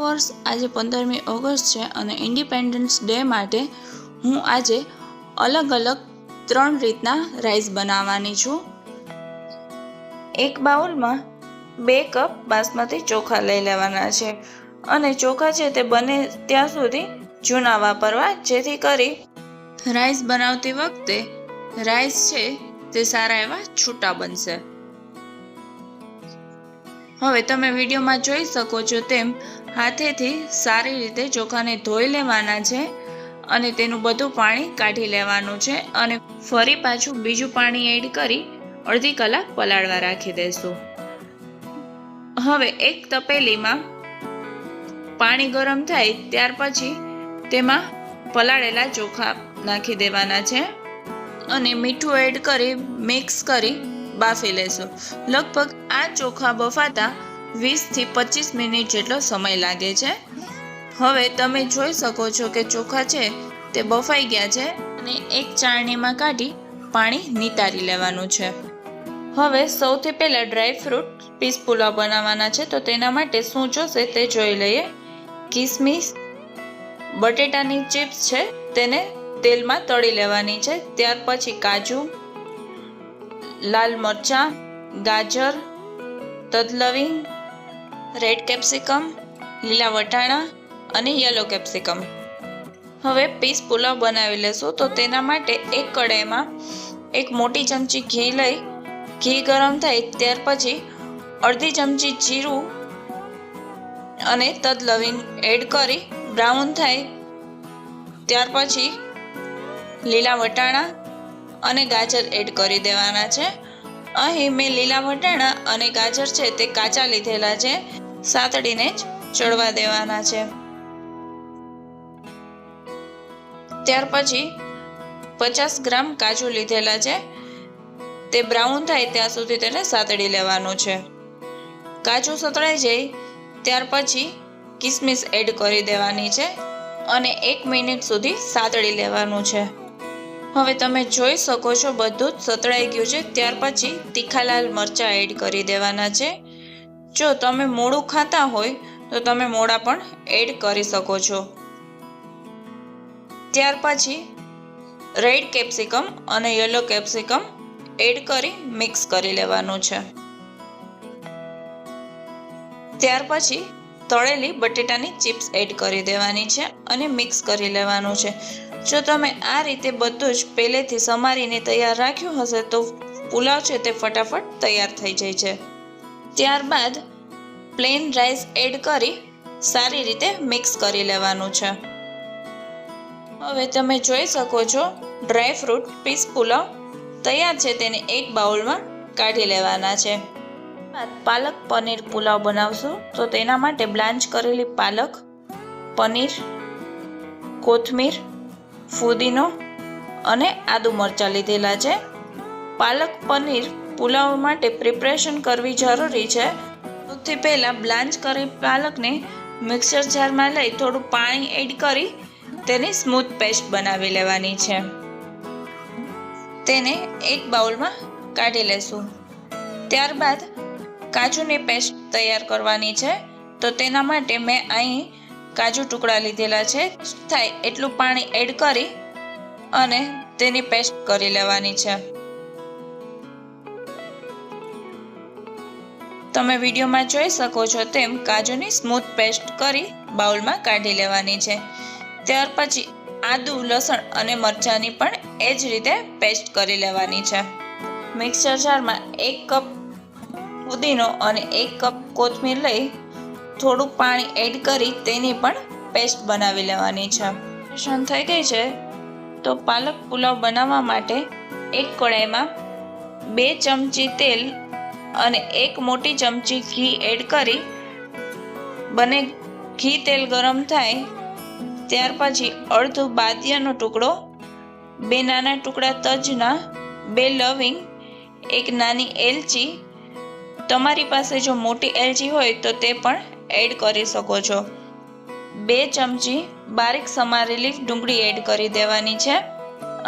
Viewers, આજે 15મી August છે અને ઇન્ડિપેન્ડન્સ ડે માટે હું આજે અલગ અલગ 3 રીતના રાઈસ બનાવવાની છું। એક બાઉલમાં 2 કપ બાસમતી ચોખા લઈ લેવાના છે અને ચોખા છે તે બને ત્યાં સુધી જૂના વાપરવા, જેથી કરી રાઈસ બનાવતી વખતે રાઈસ છે તે સારા એવા છૂટા બનશે। હવે તમે વિડીયોમાં જોઈ શકો છો તેમ હાથેથી સારી રીતે ચોખાને ધોઈ લેવાના છે અને તેનું બધું પાણી કાઢી લેવાનું છે અને ફરી પાછું બીજું પાણી એડ કરી અડધી કલાક પલાળવા રાખી દેશું। હવે એક તપેલીમાં પાણી ગરમ થાય ત્યાર પછી તેમાં પલાળેલા ચોખા નાખી દેવાના છે અને મીઠું એડ કરી મિક્સ કરી બાફી લેશું। લગભગ આ ચોખા બફાતા 20 થી 25 મિનિટ જેટલો સમય લાગે છે। હવે તમે જોઈ શકો છો કે ચોખા છે તે બફાઈ ગયા છે અને એક ચાળણીમાં કાઢી પાણી નિતારી લેવાનું છે। હવે સૌથી પહેલા ડ્રાય ફ્રૂટ પીસ પુલાવ બનાવવાના છે, તો તેના માટે શું જોશે તે જોઈ લઈએ। કિસમિસ, બટેટાની ચિપ્સ છે તેને તેલમાં તળી લેવાની છે। ત્યાર પછી કાજુ, લાલ મરચાં, ગાજર, તજલવિંગ, રેડ કેપ્સિકમ, લીલા વટાણા અને યલો કેપ્સિકમ। હવે પીસ પુલાવ બનાવી લેશું, તો તેના માટે એક કઢાઈમાં એક મોટી ચમચી ઘી લઈ ઘી ગરમ થાય ત્યાર પછી અડધી ચમચી જીરું અને તજલવિંગ એડ કરી બ્રાઉન થાય ત્યાર પછી લીલા વટાણા અને ગાજર એડ કરી દેવાના છે। અહીં મેં લીલા વટાણા અને ગાજર છે તે કાચા લીધેલા છે, સાતડીને જ ચડવા દેવાના છે। ત્યાર પછી 50 ગ્રામ કાજુ લીધેલા છે, તે બ્રાઉન થાય ત્યાં સુધી તેને સાતડી લેવાનું છે। કાજુ સતળાઈ જાય ત્યાર પછી કિસમિસ એડ કરી દેવાની છે અને 1 મિનિટ સુધી સાતળી લેવાનું છે। હવે તમે જોઈ શકો છો બધું જ સતળાઈ ગયું છે। ત્યાર પછી તીખા લાલ મરચાં એડ કરી દેવાના છે। જો તમે મોળું ખાતા હોય તો તમે મોળા પણ એડ કરી શકો છો। ત્યાર પછી રેડ કેપ્સિકમ અને યલો કેપ્સિકમ એડ કરી મિક્સ કરી લેવાનું છે। ત્યાર પછી તળેલી બટેટાની ચિપ્સ એડ કરી દેવાની છે અને મિક્સ કરી લેવાનું છે। જો તમે આ રીતે બધું જ પહેલેથી સમારીને તૈયાર રાખ્યું હશે તો પુલાવ છે તે ફટાફટ તૈયાર થઈ જાય છે। ત્યારબાદ પ્લેન રાઈસ એડ કરી સારી રીતે મિક્સ કરી લેવાનું છે। હવે તમે જોઈ શકો છો ડ્રાય ફ્રૂટ પીસ પુલાવ તૈયાર છે, તેને એક બાઉલમાં કાઢી લેવાના છે। પાલક પનીર પુલાવ બનાવશું, તો તેના માટે બ્લાન્ચ કરેલી પાલક, પનીર, કોથમીર, ફુદીનો અને આદુ મરચાં લીધેલા છે। પાલક પનીર પુલાવ માટે પ્રિપરેશન કરવી જરૂરી છે। સૌથી પહેલાં બ્લાન્ચ કરેલી પાલકને મિક્સર જારમાં લઈ થોડું પાણી એડ કરી તેની સ્મૂથ પેસ્ટ બનાવી લેવાની છે। તેને એક બાઉલમાં કાઢી લેશું। ત્યારબાદ કાજુની પેસ્ટ તૈયાર કરવાની છે, તો તેના માટે મેં અહીં કાજુ ટુકડા લીધેલા છે, થાય એટલું પાણી એડ કરી અને તેની પેસ્ટ કરી લેવાની છે। તમે વિડીયોમાં જોઈ શકો છો તેમ કાજુની સ્મૂથ પેસ્ટ કરી બાઉલમાં કાઢી લેવાની છે। ત્યાર પછી આદુ, લસણ અને મરચાંની પણ એ જ રીતે પેસ્ટ કરી લેવાની છે। મિક્સર જારમાં 1 કપ ફુદીનો અને 1 કપ કોથમીર લઈ થોડું પાણી એડ કરી તેની પણ પેસ્ટ બનાવી લેવાની છે। મિશ્રણ થઈ ગઈ છે તો પાલક પુલાવ બનાવવા માટે એક કઢાઈમાં 2 ચમચી તેલ અને 1 મોટી ચમચી ઘી એડ કરી ઘી તેલ ગરમ થાય ત્યાર પછી અડધો બાદિયાનો ટુકડો, 2 નાના ટુકડા તજના, 2 લવિંગ, 1 નાની એલચી, તમારી પાસે જો મોટી એલચી હોય તો તે પણ એડ કરી શકો છો, 2 ચમચી બારીક સમારેલી ડુંગળી એડ કરી દેવાની છે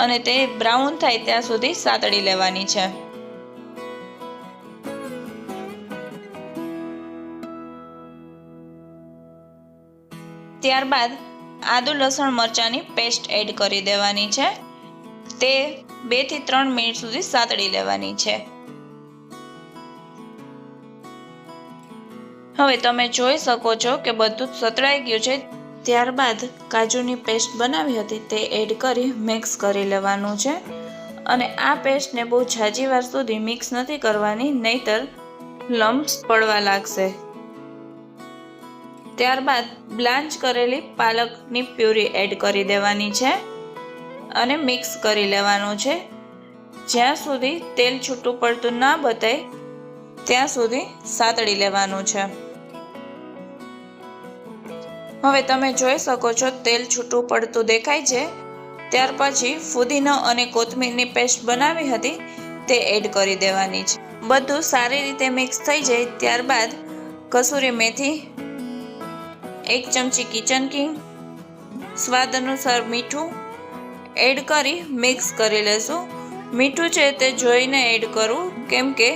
અને તે બ્રાઉન થાય ત્યાં સુધી સાતળી લેવાની છે। ત્યારબાદ આદુ લસણ મરચાંની પેસ્ટ એડ કરી દેવાની છે. તે 2 થી 3 મિનિટ સુધી સાતળી લેવાની છે. હવે તમે જોઈ શકો છો કે બધું જ સતળાઈ ગયું છે. ત્યારબાદ કાજુની પેસ્ટ બનાવી હતી તે એડ કરી મિક્સ કરી લેવાનું છે. અને આ પેસ્ટને બહુ ઝાઝી વાર સુધી મિક્સ નથી કરવાની, નહીતર લમ્પ્સ પડવા લાગશે. ત્યારબાદ બ્લાન્ચ કરેલી પાલકની પ્યુરી એડ કરી દેવાની છે અને મિક્સ કરી લેવાનું છે. જ્યાં સુધી તેલ છૂટું પડતું ના બતાય ત્યાં સુધી સાતળી લેવાનું છે. હવે તમે જોઈ શકો છો તેલ છૂટું પડતું દેખાય છે. ત્યાર પછી ફુદીનો અને કોથમીરની પેસ્ટ બનાવી હતી તે એડ કરી દેવાની છે. બધું સારી રીતે મિક્સ થઈ જાય ત્યારબાદ કસૂરી મેથી, 1 ચમચી કિચન કિંગ, સ્વાદ અનુસાર મીઠું એડ કરી મિક્સ કરી લેશું. મીઠું છે તે જોઈને એડ કરવું, કેમ કે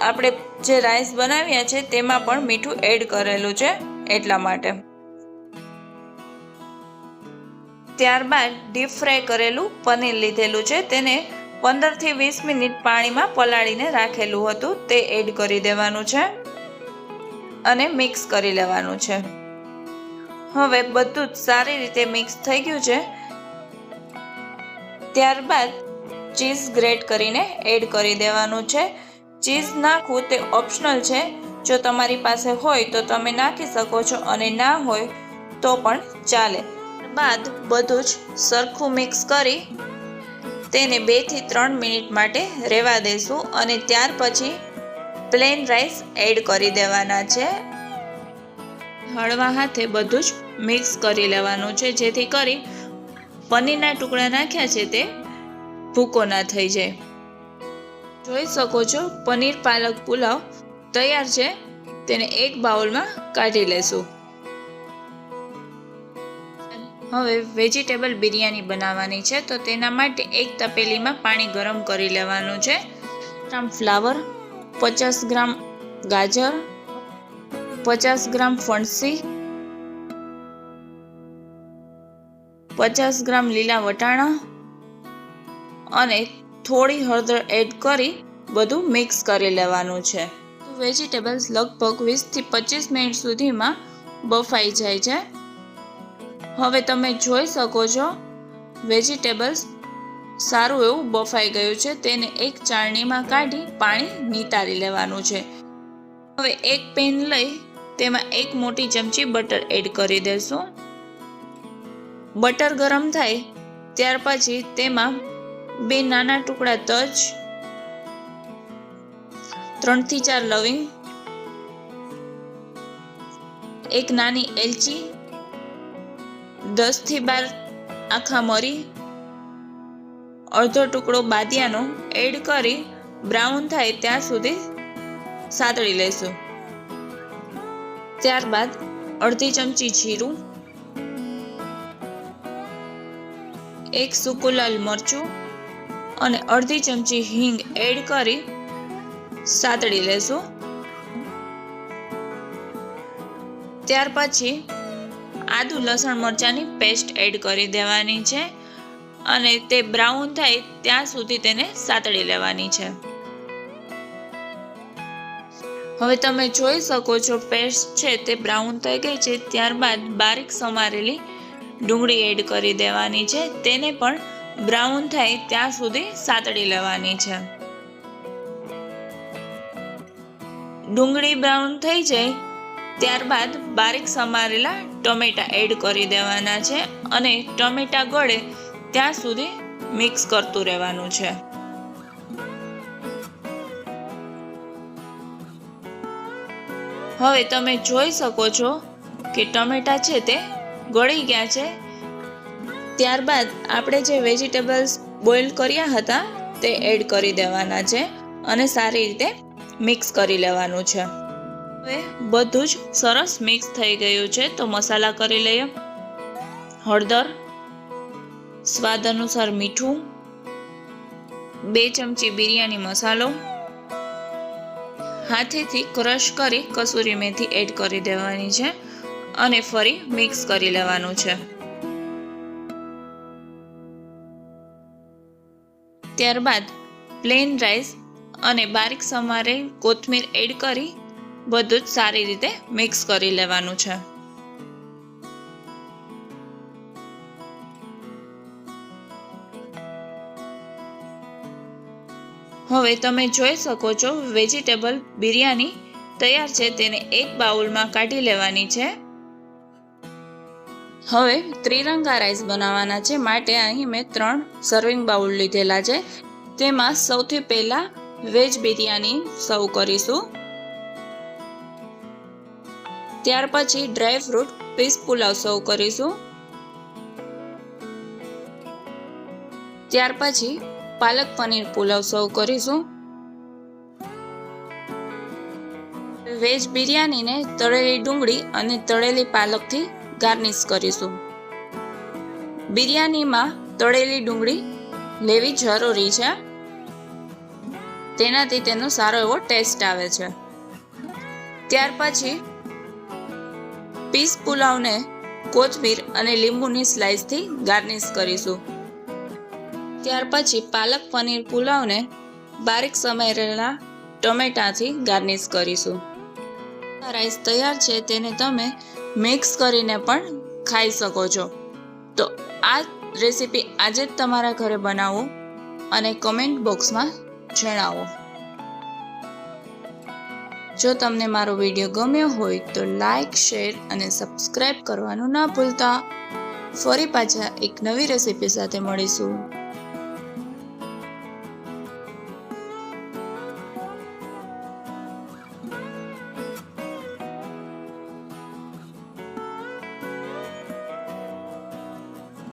આપણે જે રાઈસ બનાવ્યા છે તેમાં પણ મીઠું એડ કરેલું છે એટલા માટે. ત્યારબાદ ડીપ ફ્રાય કરેલું પનીર લીધેલું છે, તેને 15 થી 20 મિનિટ પાણીમાં પલાળીને રાખેલું હતું તે એડ કરી દેવાનું છે અને મિક્સ કરી લેવાનું છે. હવે બધું જ સારી રીતે મિક્સ થઈ ગયું છે. ત્યારબાદ ચીઝ ગ્રેટ કરીને એડ કરી દેવાનું છે. ચીઝ નાખવું તે ઓપ્શનલ છે. જો તમારી પાસે હોય તો તમે નાખી શકો છો અને ના હોય તો પણ ચાલે. બાદ બધું જ સરખું મિક્સ કરી તેને 2 થી 3 મિનિટ માટે રહેવા દેશું અને ત્યાર પછી પ્લેન રાઈસ એડ કરી દેવાના છે. હળવા હાથે બધું જ મિક્સ કરી લેવાનું છે, જેથી કરી પનીરના ટુકડા નાખ્યા છે તે ભૂકો ના થઈ જાય. જોઈ શકો છો પનીર પાલક પુલાવ તૈયાર છે. તેને એક બાઉલમાં કાઢી લેશું. હવે વેજીટેબલ બિરયાની બનાવવાની છે, તો તેના માટે એક તપેલીમાં પાણી ગરમ કરી લેવાનું છે. 100 ગ્રામ ફ્લાવર, 50 ગ્રામ ગાજર, 50 ગ્રામ ફણસી, 50 ગ્રામ લીલા વટાણા અને થોડી હળદર એડ કરી બધું મિક્સ કરી લેવાનું છે. વેજીટેબલ્સ લગભગ 20 થી 25 મિનિટ સુધીમાં બફાઈ જાય છે. હવે તમે જોઈ શકો છો વેજીટેબલ્સ સારું એવું બફાઈ ગયું છે. તેને એક ચાળણીમાં કાઢી પાણી નિતારી લેવાનું છે. હવે એક પેન લઈ તેમાં 1 મોટી ચમચી બટર એડ કરી દેશું. બટર ગરમ થાય ત્યાર પછી તેમાં 2 નાના ટુકડા તજ, 3 થી 4 લવિંગ, 1 નાની એલચી, 10 થી 12 આખા મરી, અડધો ટુકડો બાદિયાનો એડ કરી બ્રાઉન થાય ત્યાં સુધી સાતળી લેશું. ત્યારબાદ અડધી ચમચી જીરું, 1 સૂકું લાલ મરચું અને અડધી ચમચી હિંગ એડ કરી સાતળી લેશું. ત્યાર પછી આદુ લસણ મરચાંની પેસ્ટ એડ કરી દેવાની છે અને તે બ્રાઉન થાય ત્યાં સુધી તેને સાતળી લેવાની છે. હવે તમે જોઈ શકો છો પેસ્ટ છે તે બ્રાઉન થઈ ગઈ છે. ત્યારબાદ બારીક સમારેલી ડુંગળી એડ કરી દેવાની છે. તેને પણ બ્રાઉન થાય ત્યાં સુધી સાતળી લેવાની છે. ડુંગળી બ્રાઉન થઈ જાય ત્યારબાદ બારીક સમારેલા ટમેટા એડ કરી દેવાના છે અને ટમેટા ગળે ત્યાં સુધી મિક્સ કરતું રહેવાનું છે. હવે તમે જોઈ શકો છો કે ટમેટા છે તે ગળી ગયા છે. ત્યારબાદ આપણે જે વેજીટેબલ્સ બોઇલ કર્યા હતા તે એડ કરી દેવાના છે અને સારી રીતે મિક્સ કરી લેવાનું છે. હવે બધું જ સરસ મિક્સ થઈ ગયું છે, તો મસાલા કરી લઈએ. હળદર, સ્વાદ અનુસાર મીઠું, 2 ચમચી બિરયાની મસાલો, હાથેથી ક્રશ કરી કસૂરી મેથી એડ કરી દેવાની છે અને ફરી મિક્સ કરી લેવાનું છે. ત્યારબાદ પ્લેન રાઈસ અને બારીક સમારેલ કોથમીર એડ કરી બધું જ સારી રીતે મિક્સ કરી લેવાનું છે. હવે તમે જોઈ શકો છો વેજીટેબલ બિરયાની તૈયાર છે. તેને એક બાઉલમાં કાઢી લેવાની છે. હવે ત્રિરંગા રાઈસ બનાવવાના છે, માટે અહીં મેં 3 સર્વિંગ બાઉલ લીધેલા છે. તેમાં સૌથી પહેલા વેજ બિરયાની સર્વ કરીશું. ત્યાર પછી ડ્રાય ફ્રૂટ પીસ પુલાવ સર્વ કરીશું. ત્યાર પછી પાલક પનીર પુલાવ સર્વ કરીશું. વેજ બિરયાનીને તળેલી ડુંગળી અને તળેલી પાલકથી ગાર્નિશ કરીશું. બિરયાનીમાં તળેલી ડુંગળી લેવી જરૂરી છે, તેનાથી તેનો સારો એવો ટેસ્ટ આવે છે. ત્યાર પછી પીસ પુલાવને કોથમીર અને લીંબુની સ્લાઇસથી ગાર્નિશ કરીશું. ત્યાર પછી પાલક પનીર પુલાવને બારીક સમારેલા ટમેટાથી ગાર્નિશ કરીશું. રાઈસ તૈયાર છે, તેને તમે મિક્સ કરીને પણ ખાઈ શકો છો. તો આ રેસીપી આજે જ તમારા ઘરે બનાવો અને કમેન્ટ બોક્સમાં જણાવો. જો તમને મારો વિડીયો ગમ્યો હોય તો લાઈક, શેર અને સબસ્ક્રાઈબ કરવાનું ના ભૂલતા. ફરી પાછા એક નવી રેસીપી સાથે મળીશું.